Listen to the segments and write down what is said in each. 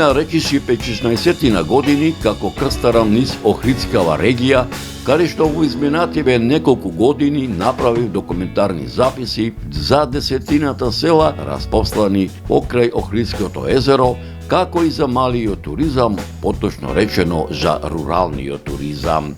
Помина речиси 15 години како крстарам низ Охридскава регија, каде што во изминативе неколку години направив документарни записи за десетината села распослани покрај Охридското езеро, како и за малиот туризам, поточно речено за руралниот туризам.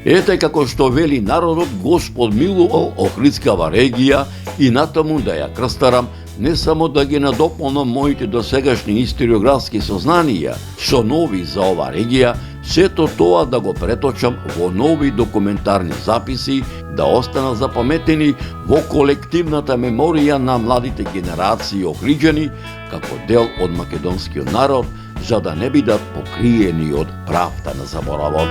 Ете како што вели народот, Господ милувал Охридскава регија и натаму да ја крстарам, не само да ги надополнам моите досегашни историографски сознанија со нови за ова регија, сето тоа да го преточам во нови документарни записи, да останат запаметени во колективната меморија на младите генерации охриѓани, како дел од македонскиот народ, за да не бидат покриени од правда на заборавот.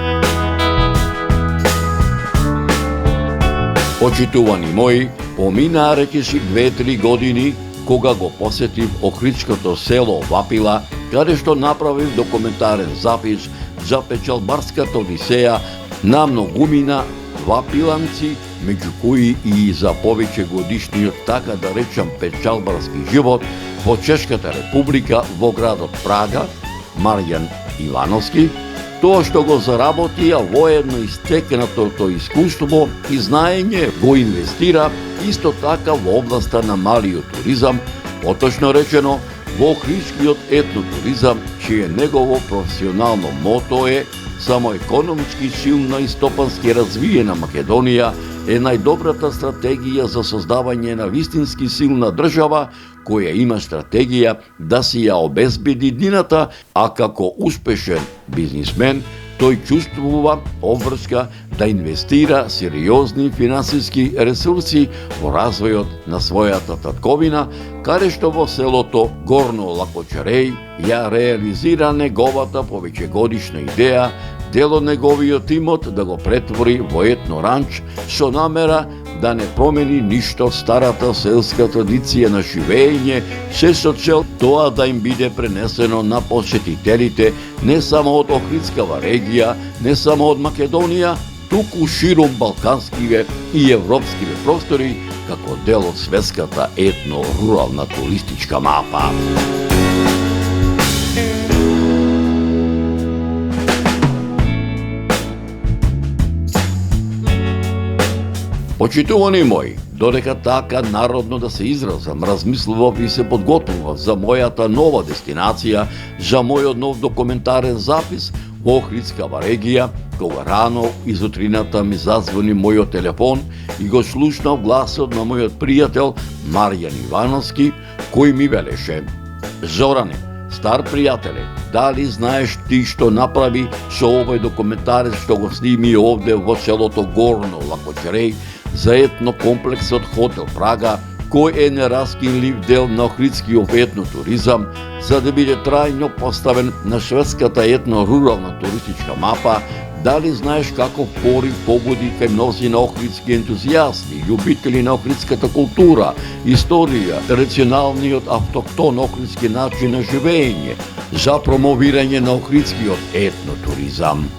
Почитувани мои, поминаа речиси 2-3 години кога го посетив Охридското село Вапила, каде што направив документарен запис за печалбарската одисеја на многумина вапиланци, меѓу кои и за повеќе годишниот, така да речам, печалбарски живот во Чешката република во градот Прага, Марјан Ивановски, тоа што го заработија воедно истекнатото искуство и знаење го инвестира исто така во областа на малиот туризам, поточно речено во охридскиот етнотуризам, чие негово професионално мото е само економски силна и стопански развиена Македонија е најдобрата стратегија за создавање на вистински силна држава, која има стратегија да си ја обезбеди дината, а како успешен бизнисмен, тој чувствува обврска да инвестира сериозни финансиски ресурси во развојот на својата татковина, каде што во селото Горно Лакочареј ја реализира неговата повеќегодишна идеја, дел од неговиот имот да го претвори во етно ранч со намера да не промени ништо старата селска традиција на живење, се со цел тоа да им биде пренесено на посетителите не само од Охридскава регија, не само од Македонија, туку широм балканскиве и европскиве простори, како дел од светската етно-рурална туристичка мапа. Почитувани мои, додека така народно да се изразам, размислував и се подготвував за мојата нова дестинација, за мојот нов документарен запис во Охридскава регија, кога рано изутрината ми зазвони мојот телефон и го слушнав гласот на мојот пријател Марјан Ивановски, кој ми велеше: Зоране, стар пријателе, дали знаеш ти што направи со овој документарен што го сними овде во селото Горно Лакочареј за етнокомплексот Хотел Прага, кој е нераскинлив дел на охридскиот етнотуризам, за да биде трајно поставен на шведската етно-рурална туристичка мапа? Дали знаеш каков порив побуди кај мнози на охридски ентузијасти, љубители на охридската култура, историја, традиционалниот автоктон охридски начин на живење, за промовирање на охридскиот етнотуризам?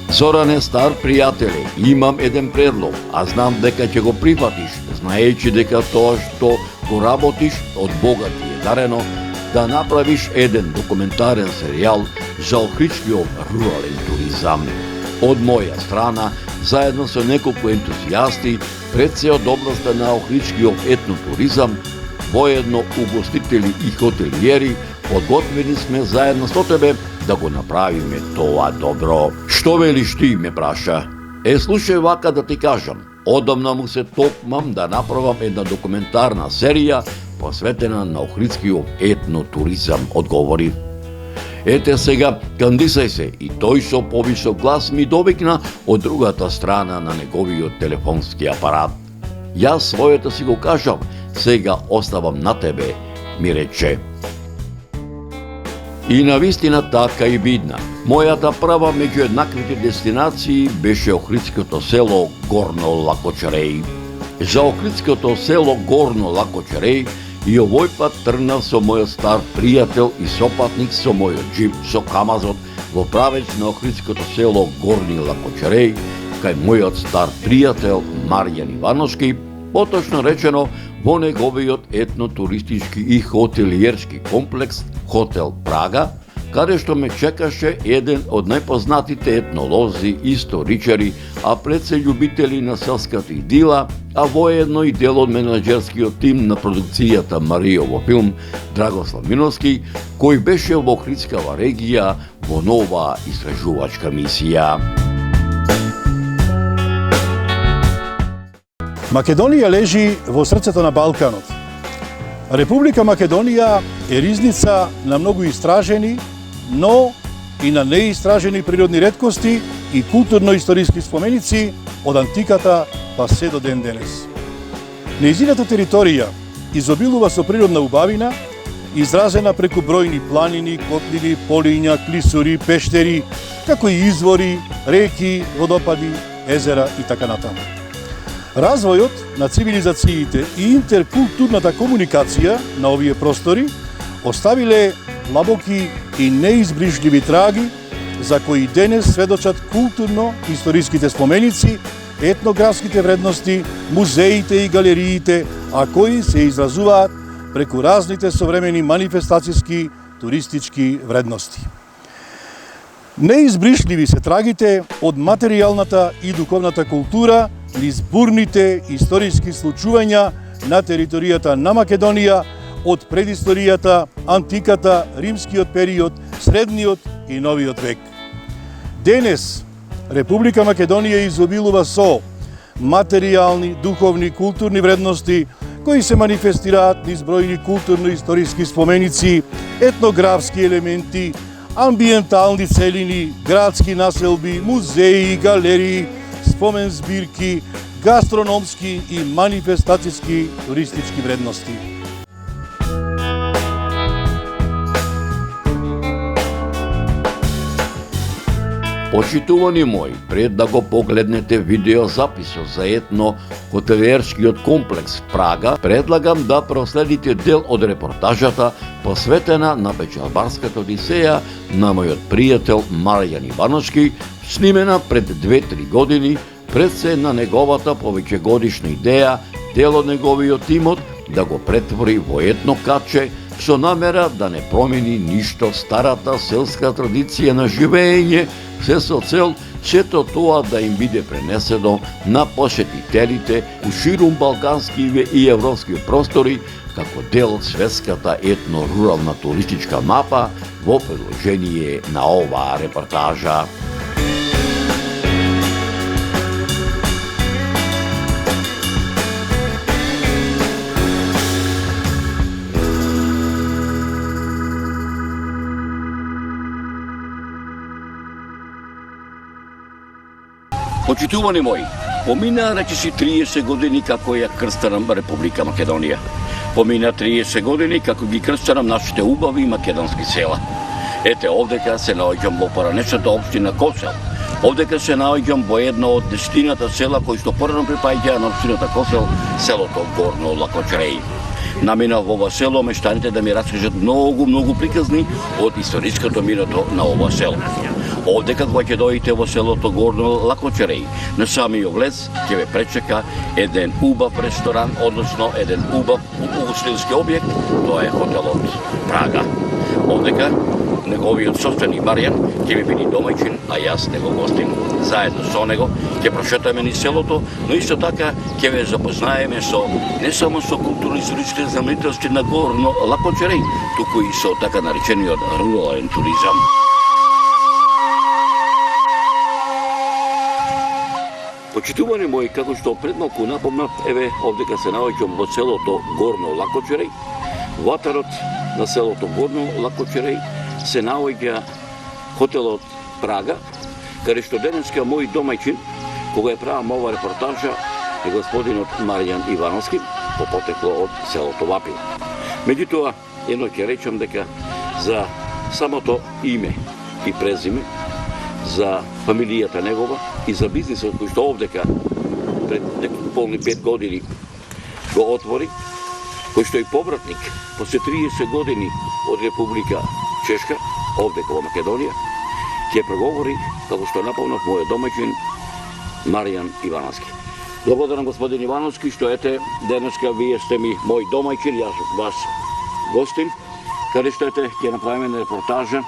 Зоране, стар пријателе, имам еден предлог, а знам дека ќе го прифатиш, знаејќи дека тоа што го работиш од Бога ти е дарено, да направиш еден документарен серијал за охридскиот рурален туризам. Од моја страна, заедно со неколку ентузијасти, пред се од областа на охридскиот етнотуризам, воедно угостители и хотелиери, подготвени сме заедно со тебе да го направиме тоа добро. Што велиш ти, ме праша? Слушај вака да ти кажам, одамна му се токмам да направам една документарна серија посветена на охридскиот етнотуризам, одговори. Ете сега, кандисај се, и тој со повисок глас ми довикна од другата страна на неговиот телефонски апарат. Јас својата си го кажав, сега оставам на тебе, ми рече. И навистина така и видна. Мојата прва меѓу еднаквите дестинации беше охридското село Горно Лакочареј. За охридското село Горно Лакочареј и овој пат тргнав со мојот стар пријател и сопатник со мојот джип со камазот во правец на охридското село Горни Лакочареј, кај мојот стар пријател Марјан Ивановски, поточно речено во неговиот етно-туристички и хотелиерски комплекс Хотел Прага, каде што ме чекаше еден од најпознатите етнолози, историчари, а пред се љубители на селската идила, а воедно и дел од менаџерскиот тим на продукцијата Маријово филм Драгослав Миновски, кој беше во Охридскава регија во нова истражувачка мисија. Македонија лежи во срцето на Балканот. Република Македонија е ризница на многу истражени, но и на неистражени природни реткости и културно-историски споменици од антиката па се до ден денес. Нејзината територија изобилува со природна убавина, изразена преку бројни планини, котлини, полиња, клисури, пештери, како и извори, реки, водопади, езера и така натаму. Развојот на цивилизациите и интеркултурната комуникација на овие простори оставиле длабоки и неизбрижливи траги за кои денес сведочат културно-историските споменици, етнографските вредности, музеите и галериите, а кои се изразуваат преку разните современи манифестацијски туристички вредности. Неизбришливи се трагите од материјалната и духовната култура низ бурните историски случувања на територијата на Македонија од предисторијата, антиката, римскиот период, средниот и новиот век. Денес Република Македонија изобилува со материјални, духовни, културни вредности кои се манифестираат низ бројни културно-историски споменици, етнографски елементи, амбиентални целини, градски населби, музеи, галерии, спомен збирки, гастрономски и манифестацијски туристички вредности. Почитувани мои, пред да го погледнете видеозаписот за етно-хотелиерскиот комплекс Прага, предлагам да проследите дел од репортажата посветена на печалбарската одисеја на мојот пријател Марјан Ивановски, снимена пред 2-3 години, пред се на неговата повеќегодишна идеја, дел од неговиот тимот да го претвори во етно каче со намера да не промени ништо старата селска традиција на живење, се со цел сето тоа да им биде пренесено на посетителите у ширум балкански и европски простори како дел од светската етно-рурална туристичка мапа во приложение на оваа репортажа. Почитувани мои, помина речиси 30 години како ја крстарам Република Македонија. Помина 30 години како ги крстарам нашите убави македонски села. Ете, овдека се наоѓам во поранешната општина Косел. Овдека се наоѓам во едно од 10 села кои што порано припаѓаа на општината Косел, селото Горно Лакочреј. Наминав во ова село мештаните да ми раскажат многу приказни од историското минато на ова село. Овдека кога ќе дојдете во селото Горно Лакочреј, на самиот влез ќе ве пречека еден убав ресторан, односно еден убав угостински објект, тоа е хотелот Прага. Овдека неговиот собственик Марјан ќе ми биде домаќин, а јас него гостим. Заедно со него ќе прошетаме низ селото, но исто така ќе ве запознаеме со не само со културно-историските знаменитости на Горно Лакочреј, туку и со така наречениот рурален туризам. Почитувани мои, како што предмалку напомнав, еве овдека се наоѓам во селото Горно Лакочреј. Во атарот на селото Горно Лакочреј се наоѓа хотелот Прага, каде што денеска мој домаќин, кога ја правам ова репортажа, е господинот Марјан Ивановски, по потекло од селото Вапил. Меѓутоа, едно ќе речам дека за самото име и презиме, за фамилијата негова и за бизнисот кој што овдека пред полни 5 години го отвори, кој што е повратник после 30 години од Република Чешка, овдека во Македонија, ќе проговори, како што напомнав, мојот домаќин Марјан Ивановски. Благодарам господин Ивановски, што ете денеска вие сте ми мој домаќин, јас вас гостин, каде што ете ќе направиме репортажа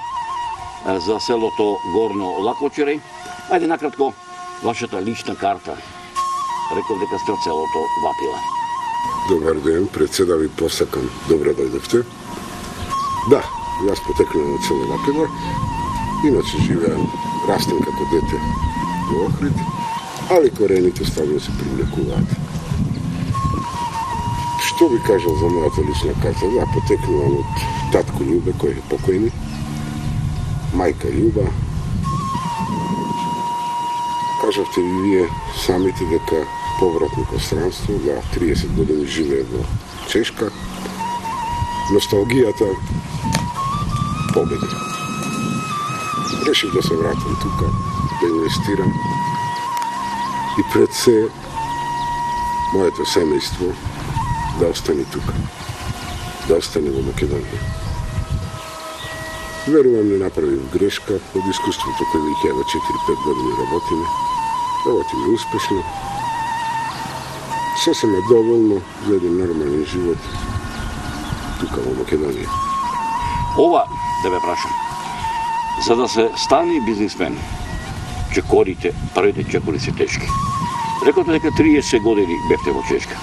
за селото Горно Лакочиреј. Ајде накратко вашата лична карта. Реков дека сте од селото Вапила. Добар ден, председави посакам, добре дојдовте. Да, јас потеклам од село Вапила, иначе живеам, растем како дете во Охрид, али корените ставно се привлекуваат. Што би кажал за мојата лична карта? Да, потекнувам од татко Љубе, кој е покојни, мајка Љуба. Кажавте и вие самите дека повратник од странство, да, 30 години живее во Чешка. Носталгијата победи. Решив да се вратам тука, да инвестирам и пред се моето семејство да остане тука, да остане во Македонија. Верувам не направив грешка од искуството кој веќе ева 4-5 години работиме успешно. Сосема доволно за еден нормален живот тука во Македонија. Ова, да ве прашам, за да се стане бизнисмен, чекорите, првите чекори се тешки. Рекоте дека 30 години бевте во Чешка.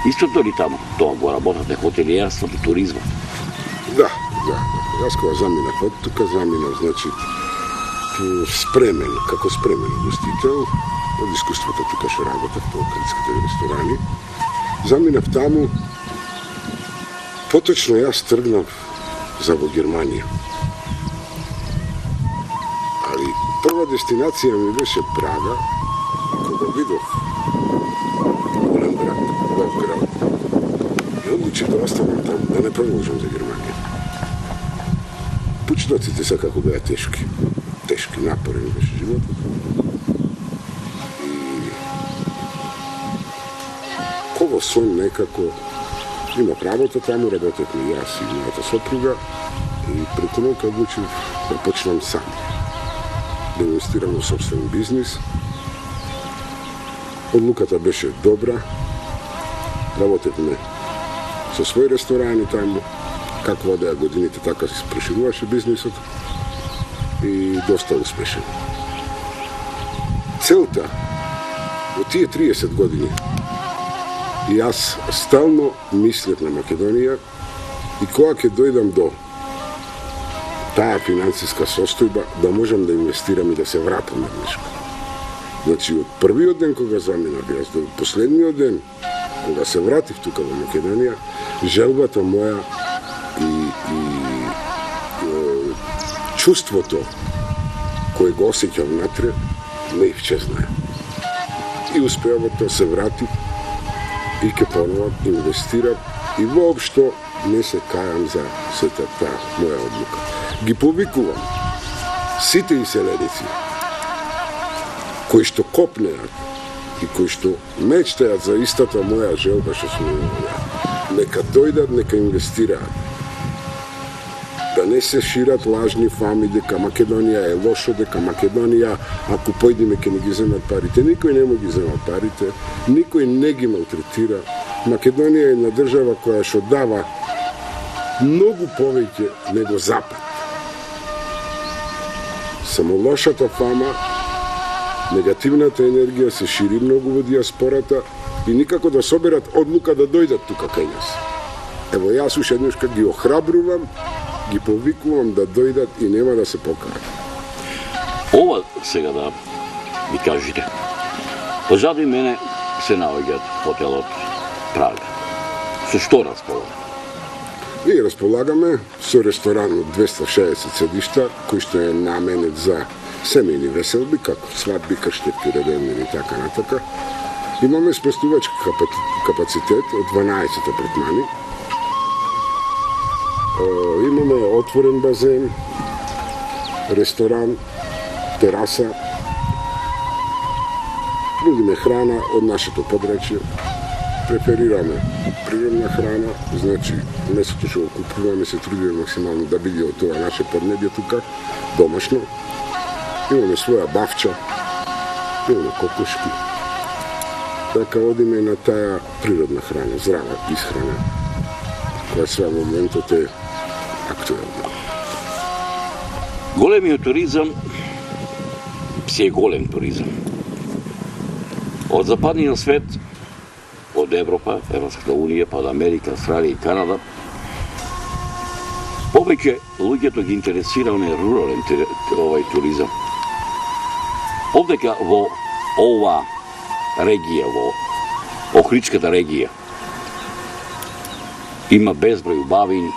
Истото ли таму? Тоа го работате хотелиерството, туризмот? Да. Јас кога заминав од тука, значи, спремен, како спремен гостител, од искуството тука што работев по охридските ресторани. Заминав таму, поточно јас тргнав за во Германија. Али прва дестинација ми беше Прага, кога видов голем град, нов град. И одлучив да останам таму, да не продолжам за Германија. Почетоците секако беа тешки, напорен беше животот. И ково сон некако имав работа таму, работевме јас и мојата сопруга и преку ноќ одлучив да почнам сам. Да инвестирам во собствен бизнис. Одлуката беше добра. Работевме со своји ресторани таму. Како одеа годините, така се прошируваше бизнисот и доста успешен. Целта во тие 30 години јас стално мислев на Македонија и кога ќе дојдам до таа финансиска состојба да можам да инвестирам и да се вратам на Нешко. Значи, од првиот ден кога заминав јас до последниот ден кога се вратив тука во Македонија, желбата моја и чувството кое го осеќав внатре не исчезнаа. И успеав да се вратив и ке поновам инвестирам и воопшто не се кајам за сета таа моја одлука. Ги повикувам сите иселеници кои што копнеат и кои што мечтаат за истата моја желба што сум имал. Нека дојдат, нека инвестираат. Да не се шират лажни фами дека Македонија е лошо, дека Македонија ако појдеме ќе ни ги земат парите. Никој не му ги зема парите, никој не ги малтретира. Македонија е една држава која што дава многу повеќе него Запад. Само лошата фама, негативната енергија се шири многу во диаспората и никако да соберат одлука да дојдат тука кај нас. Ево јас уште еднашка ги охрабрувам, ги повикувам да дојдат и нема да се покаат. Ова сега да ми кажете. Позади мене се наоѓа хотелот Прага. Со што располага? Ние располагаме со ресторан од 260 седишта, кој што е наменет за семејни веселби, како свадби, крштевки, родендини и така натака. Имаме сместувачки капацитет од 12 апартмани. Имаме отворен базен, ресторан, тераса. Нудиме храна од нашето подречје. Преферираме природна храна, значи месото што го купуваме се трудиме максимално да биде од тоа наше поднебје тука, домашно. Имаме своја бавча, имаме кокошки. дека одиме на таа природна храна, здрава исхрана, која сега во моментот е актуелна. Големиот туризам си е голем туризам. Од западниот свет, од Европа, Европската унија, па од Америка, Австралија и Канада, повеќе луѓето ги интересира оној рурален туризам. Овдека во ова регија, во Охридската регија, има безброј убавини,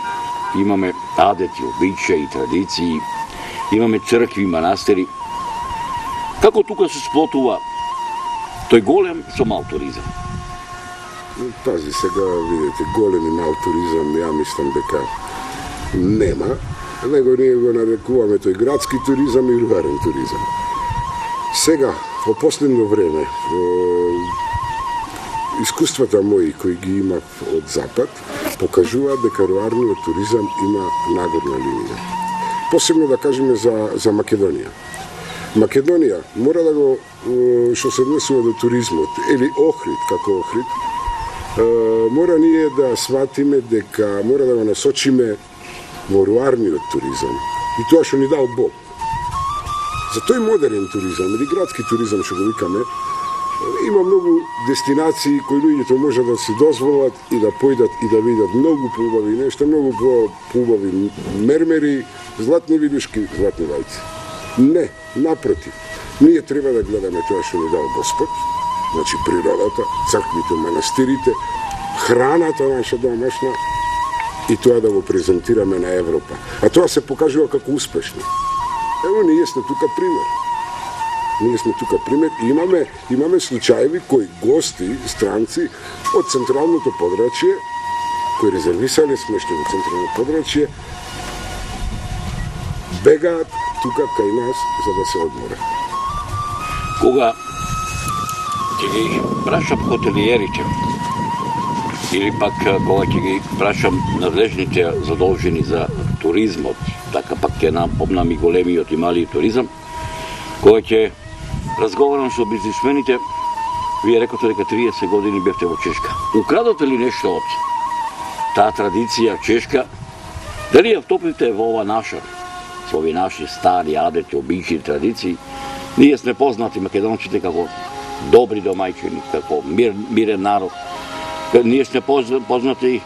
имаме адети, обичаи и традиции, имаме цркви и манастири. Како тука се сплотува тој голем со мал туризам? Пази, сега видите, голем и мал туризам, ја мислам дека нема, него ние го нарекуваме тој градски туризам и рурален туризам. Сега, во последно време, искуствата мои кои ги имав од Запад, покажуваат дека руралниот туризам има нагорна линија. Посебно да кажеме за Македонија. Македонија мора да го, што се однесува до туризмот, или Охрид како Охрид, мора ние да сватиме дека мора да го насочиме во руралниот туризам. И тоа што ни дал Бог. За тој модерен туризам, или градски туризам, што го викаме, има многу дестинации кои луѓето може да си дозволат и да појдат и да видат многу поубави нешта, многу поубави мермери, златни видушки, златни вајци. Не, напротив, ние треба да гледаме тоа што ни дал Господ, значи природата, црквите, манастирите, храната наша домашна и тоа да го презентираме на Европа. А тоа се покажува како успешно. Ево, ние сме тука пример. Ние сме тука пример и имаме случаеви кои гости, странци од централното подрачје, кои резервисале смештај во централно подрачје, бегаат тука кај нас за да се одморат. Кога ќе ги прашам хотелиерите, или пак кога ќе ги прашам надлежните задолжени за туризмот, така пак ќе напомнам и големиот и малиот туризам, кога ќе разговарам со бизнисмените, вие рекоте дека 30 години бевте во Чешка. Украдате ли нешто од таа традиција чешка? Дали ја втопите во ова наша, со овие наши стари адети, обичаи, традиции? Ние сме познати македонците како добри домајчини, како мирен народ. Ние сме познати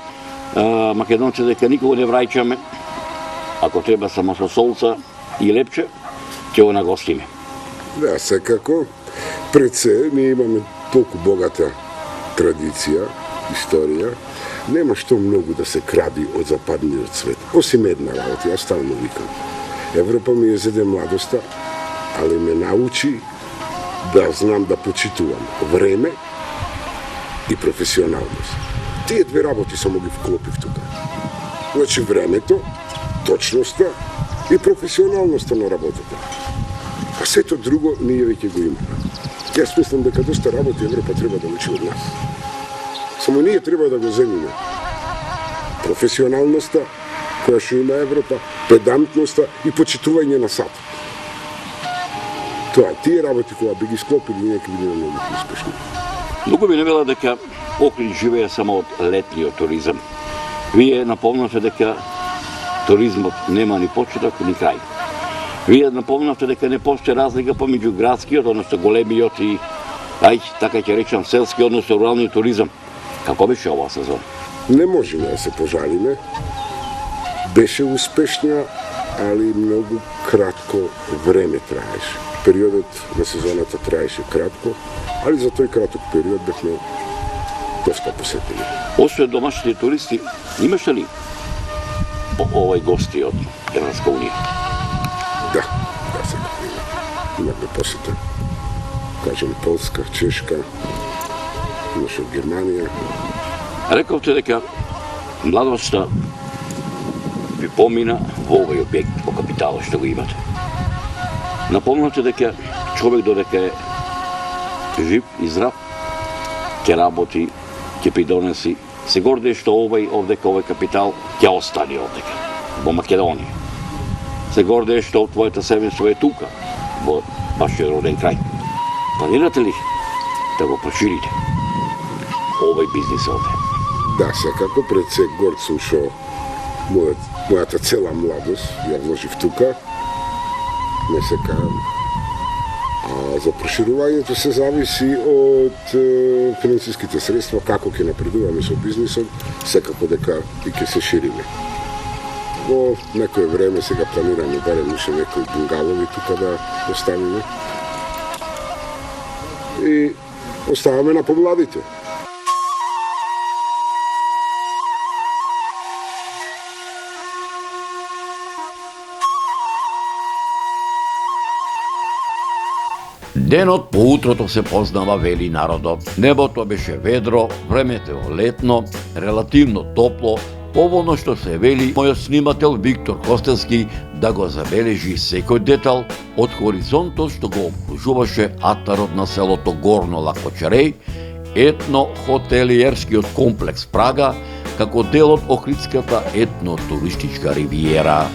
македонците дека никога не враќаме, ако треба само со солца и лепче, ќе го нагостиме. Да, секако. Пред се, ние имаме толку богата традиција, историја. Нема што многу да се кради од западниот свет. Осим една работа, јас стално викам. Европа ми ја зеде младоста, али ме научи да знам да почитувам време и професионалност. Тие две работи само ги вклопив тука. Значи времето, точноста и професионалноста на работата. А сето друго ние веќе го имаме. Јас мислам дека доста работи Европа треба да учи од нас. Само ние треба да го земиме. Професионалноста, која што има Европа, педантноста и почитување на сад. Тоа, тие работи кога би ги склопили, ние ќе бидеме многу успешни. Многу ми не вела дека Охрид живее само од летниот туризам. Вие напомнате дека туризмот нема ни почеток ни крај. Вие напомнавте дека не постои разлика помеѓу градскиот, односно големиот и, така ќе речам, селски, односно руралниот туризам. Како беше оваа сезона? Не можеме да се пожалиме. Беше успешна, али многу кратко време траеше. Периодот на сезоната траеше кратко, али за тој краток период бевме доста посетени. Освен домашните туристи, имаше ли овај гости од Европска унија? Да, секако имаме посета. Кажем Полска, Чешка, имаше од Германија. Рековте дека младоста ви помина во овој објект, во капиталот што го имате. Напомнате дека човек додека е жив и здрав, ќе работи, ќе придонеси, се гордее што овој капитал ќе остане овдека, во Македонија. Се гордее што твоето семејство е тука, во вашиот роден крај. Планирате ли да го проширите? овој бизнис овде? Да, секако, пред се горд сум шо мојата цела младост ја вложив тука. Не се кајам. А за проширувањето се зависи од финансиските средства, како ќе напредуваме со бизнисот, секако дека и ќе се шириме. Во некое време сега планираме барем уште некои бунгалови тука да оставиме. И оставаме на помладите. Денот по утрото се познава, вели народот. Небото беше ведро, времето летно, релативно топло, поволно што се вели мојот снимател Виктор Костелски да го забележи секој детал од хоризонтот што го обкружуваше атарот на селото Горно Лакочареј, етно-хотелиерскиот комплекс Прага, како дел од Охридската етно-туристичка ривиера.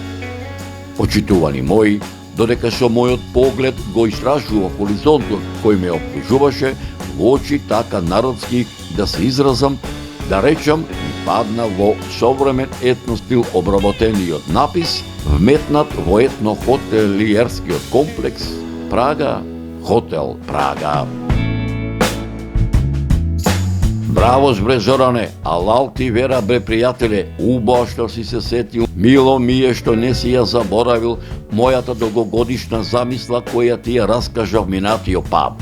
Почитувани мои, додека со мојот поглед го истражува хоризонтот кој ме обкружуваше, во очи така народски да се изразам, да речам, ми падна во современ етностил обработениот напис, вметнат во етно-хотелиерскиот комплекс Прага, хотел Прага. Браво бре Зоране, алал ти вера бре пријателе, убаво што си се сетил, мило ми е што не си ја заборавил мојата долгогодишна замисла која ти ја раскажав минатиот пат.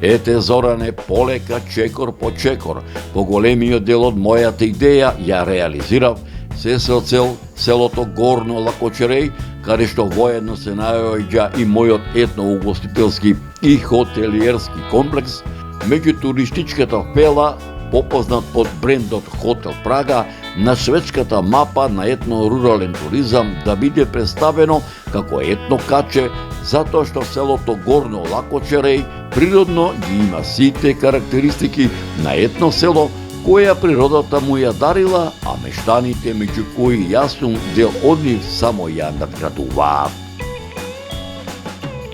Ете Зоране, полека, чекор по чекор, поголемиот дел од мојата идеја ја реализирав, се со цел селото Горно Лакочареј, каде што воедно се наоѓа и мојот етно-угостителски и хотелиерски комплекс, меѓу туристичката фела, попознат под брендот Хотел Прага, на светската мапа на етно-рурален туризам да биде представено како етно каче, затоа што селото Горно Лакочареј природно ги има сите карактеристики на етно село, која природата му ја дарила, а мештаните, меѓу кои јас сум дел од нив, само ја надградуваат.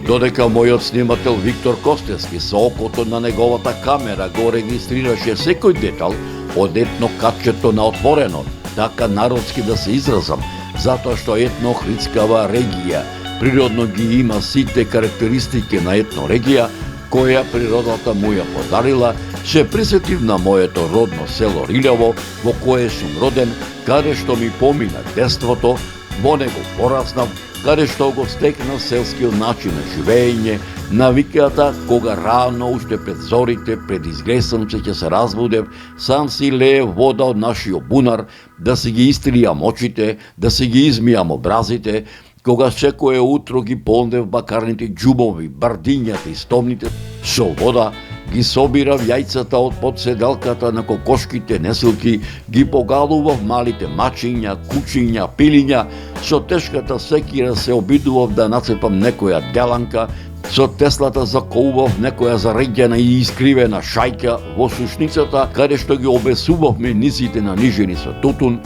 Додека мојот снимател Виктор Костелски со окото на неговата камера го регистрираше секој детал од етно качето на отворено, така народски да се изразам, затоа што етно-охридскава регија природно ги има сите карактеристики на етно регија, која природата му ја подарила, се присетив на моето родно село Рилјово, во кое сум роден, каде што ми помина детството, во него пораснав, каде што го стекнав селскиот начин на живење, навиката кога рано, уште пред зорите, пред изгресанце ќе се разбудев, сам си леев вода од нашиот бунар, да си ги истријам очите, да си ги измијам образите, кога секое утро ги полнев бакарните џубови, бардињата и стомните со вода, ги собирав јајцата од подседелката на кокошките несилки, ги погалував малите мачиња, кучиња, пилиња, со тешката секира се обидував да нацепам некоја деланка, со теслата закоував некоја зареѓена и искривена шајка во сушницата, каде што ги обесувавме низите на нижени со тутун,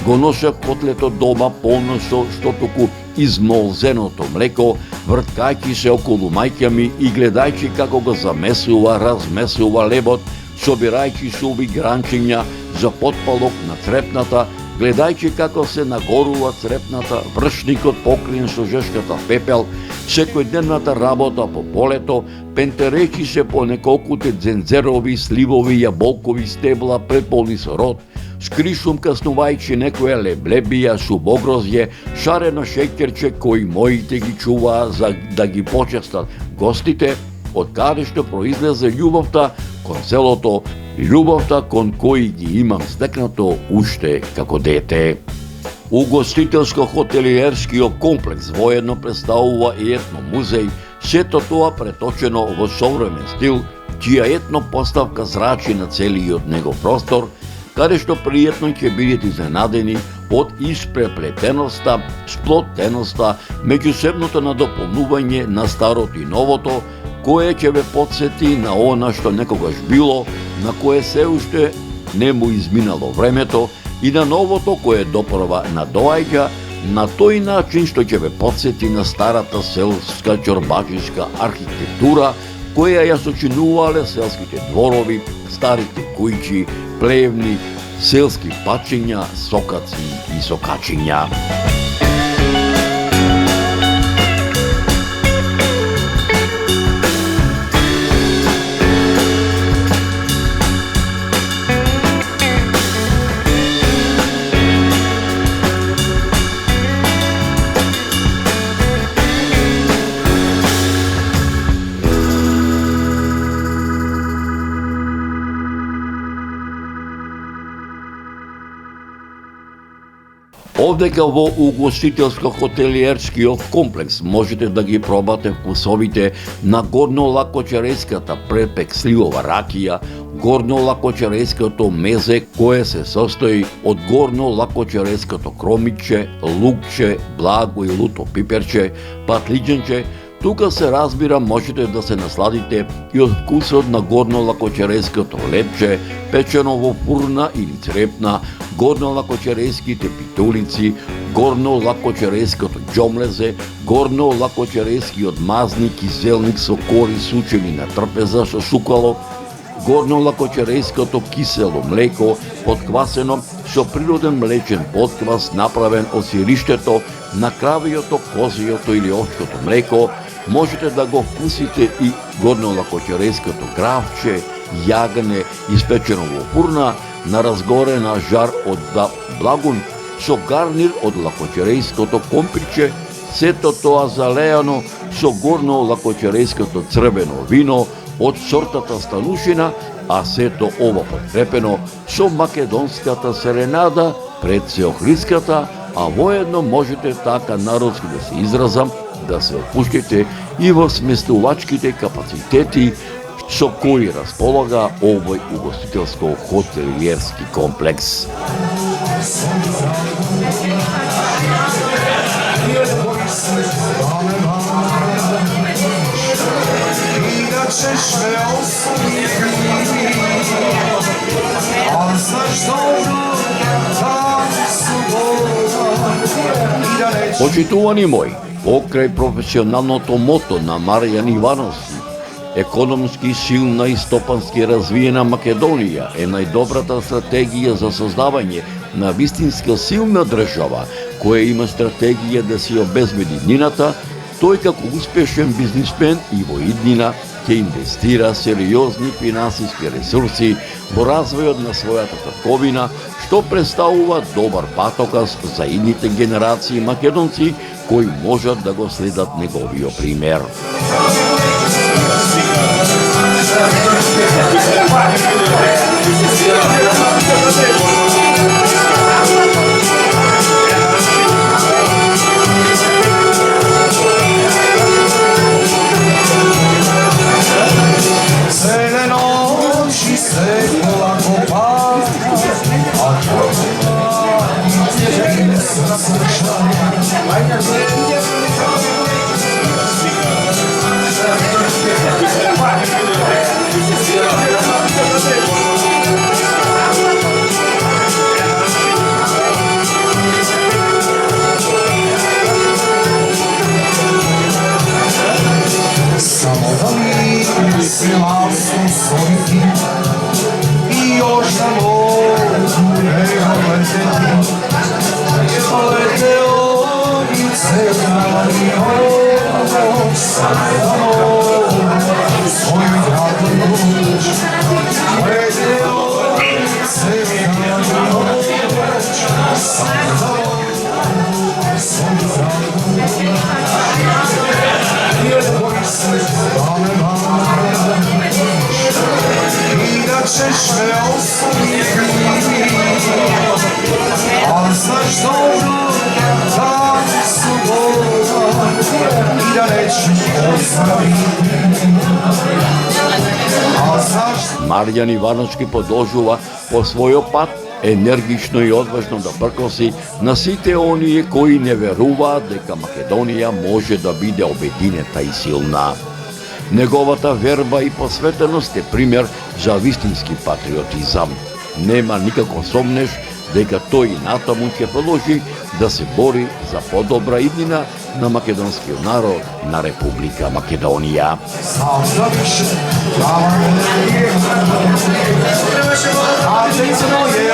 го носев котлето дома полно со штотоку измолзеното млеко, врткајќи се околу мајка ми и гледајќи како го замесува, размесува лебот, собирајќи суви гранчиња за потпалок на црепната, гледајќи како се нагорува црепната, вршникот покриен со жешката пепел, секојдневната работа по полето, пентерејќи се по неколкуте дзензерови, сливови, јаболкови стебла преполни со род, скришум каснувајќи некоја леблебија, субогрозје, шарено шеќерче кои моите ги чуваа за да ги почестат гостите, од каде што произлезе љубовта кон селото, љубовта кон кои ги имам стекнато уште како дете. Угостителско-хотелиерскиот комплекс воедно представува и етно музеј, сето тоа преточено во современ стил, чија етно поставка зрачи на целиот негов простор, каде што пријатно ќе бидете изненадени од испреплетеноста, сплотеноста, меѓусебното надополнување на старото и новото, кое ќе ве потсети на она што некогаш било, на кое се уште не му изминало времето, и на новото кое допрва надоаѓа на тој начин што ќе ве потсети на старата селска ќорбачишка архитектура, која ја сочинувале селските дворови, старите кујчи, плевни, селски пачиња, сокаци и сокачиња. Овдека во угостителско-хотелиерскиот комплекс можете да ги пробате вкусовите на горно-лакочереската препексливова ракија, горно-лакочереското мезе кое се состои од горно-лакочереското кромиче, лукче, благо и луто пиперче, патлиџенче. Тука се разбира можете да се насладите и од вкусот на горно-лакочереското лепче, печено во фурна или црепна, горно-лакочереските питулици, горно-лакочереското џомлезе, горно-лакочерескиот мазник киселник со кори сучени на трпеза со сукало, горно-лакочереското кисело млеко, подквасено со природен млечен подквас направен од сириштето на кравиото, козиото или овчкото млеко. Можете да го вкусите и горно-лакочереското гравче, јагне, испечено во фурна, на разгорена жар од благун, со гарнир од лакочереското компирче, сето тоа залеано со горно-лакочереското црвено вино од сортата станушина, а сето ова подкрепено со македонската серенада пред се Охридската, а воедно можете така народски да се изразам, да се опуштите и во сместувачките капацитети со кои располага овој угостителско-хотелиерски комплекс. Почитувани мои, покрај професионалното мото на Марјан Ивановски, економски силна и стопански развиена Македонија е најдобрата стратегија за создавање на вистинска силна држава, која има стратегија да си обезбеди иднината. Тој како успешен бизнисмен и во иднина ќе инвестира сериозни финансиски ресурси во развојот на својата татковина, што представува добар патоказ за идните генерации македонци кои можат да го следат неговиот пример. Марјан Ивановски продолжува по својот пат енергично и одважно да пркоси на сите оние кои не веруваат дека Македонија може да биде обединета и силна. Неговата верба и посветеност е пример за вистински патриотизам. Нема никако сомнеш дека тој и натаму ќе продолжи да се бори за подобра иднина на македонскиот народ на Република Македонија. Attenzione,